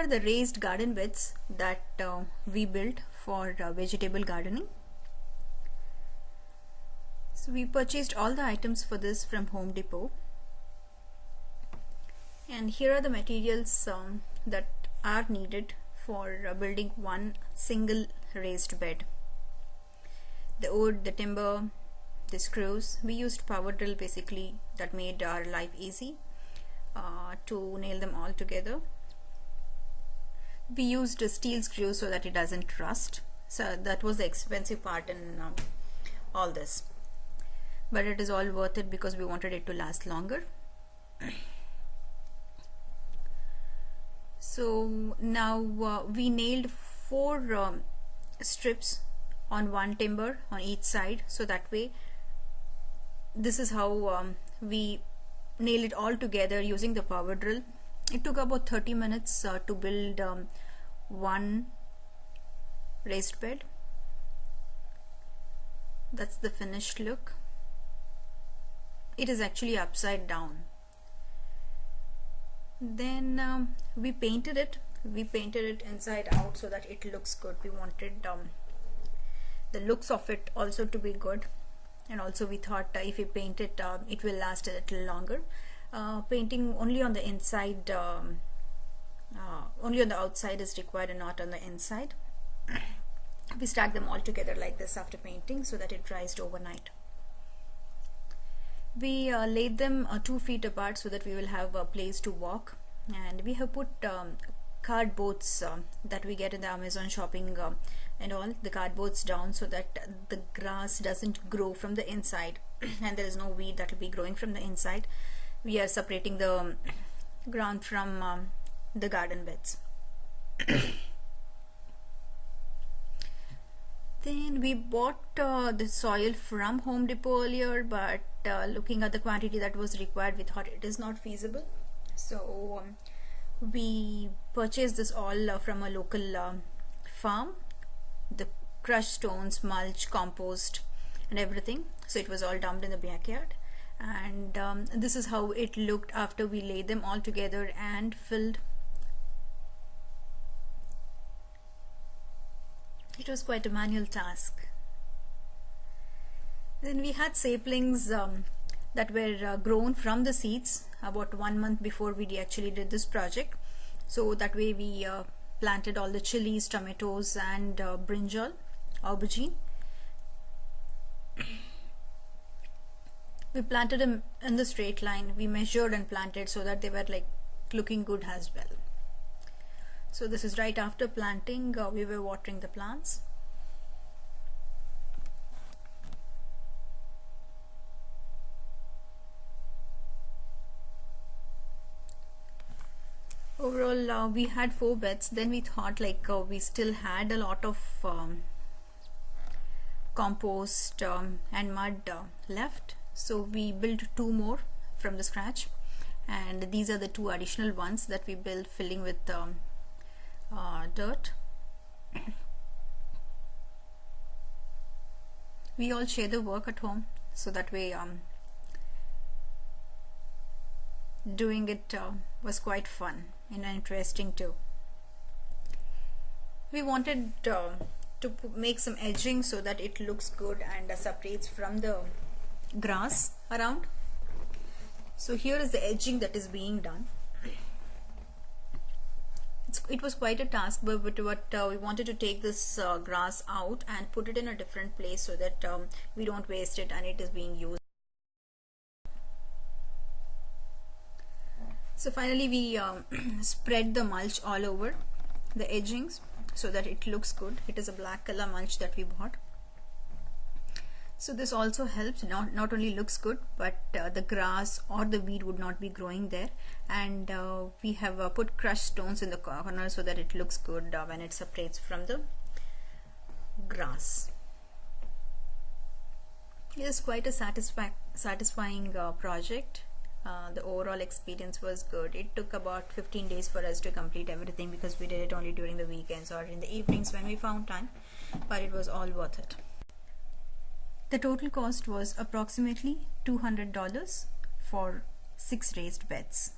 are the raised garden beds that we built for vegetable gardening. So we purchased all the items for this from Home Depot, and here are the materials that are needed for building one single raised bed. The wood, the timber, the screws. We used power drill basically, that made our life easy to nail them all together. We used steel screws so that it doesn't rust. So that was the expensive part in all this, but it is all worth it because we wanted it to last longer. So now we nailed 4 strips on one timber on each side, so that way this is how we nail it all together using the power drill. It took about 30 minutes to build one raised bed. That's the finished look. It is actually upside down. Then we painted it. We painted it inside out so that it looks good. We wanted the looks of it also to be good, and also we thought if we paint it, it will last a little longer. Painting only on the inside, only on the outside is required and not on the inside. We stack them all together like this after painting so that it dries overnight. We laid them 2 feet apart so that we will have a place to walk, and we have put cardboards that we get in the Amazon shopping and all, the cardboards down so that the grass doesn't grow from the inside and there is no weed that will be growing from the inside. We are separating the ground from the garden beds. Then we bought the soil from Home Depot earlier, but looking at the quantity that was required, we thought it is not feasible. So we purchased this all from a local farm. The crushed stones, mulch, compost and everything. So it was all dumped in the backyard. And this is how it looked after we laid them all together and filled. It was quite a manual task. Then we had saplings that were grown from the seeds about 1 month before we actually did this project. So that way we planted all the chilies, tomatoes and brinjal, aubergine. We planted them in the straight line. We measured and planted so that they were like looking good as well. So this is right after planting. We were watering the plants. Overall, we had 4 beds. Then we thought like we still had a lot of compost and mud left. So we built 2 more from the scratch, and these are the 2 additional ones that we built, filling with dirt. We all share the work at home, so that way doing it was quite fun and interesting too. We wanted to make some edging so that it looks good and separates from the grass around. So here is the edging that is being done. It was quite a task, but we wanted to take this grass out and put it in a different place so that we don't waste it and it is being used. So finally we spread the mulch all over the edgings so that it looks good. It is a black color mulch that we bought. So this also helps, not only looks good, but the grass or the weed would not be growing there. And we have put crushed stones in the corner so that it looks good when it separates from the grass. It is quite a satisfying project. The overall experience was good. It took about 15 days for us to complete everything because we did it only during the weekends or in the evenings when we found time, but it was all worth it. The total cost was approximately $200 for 6 raised beds.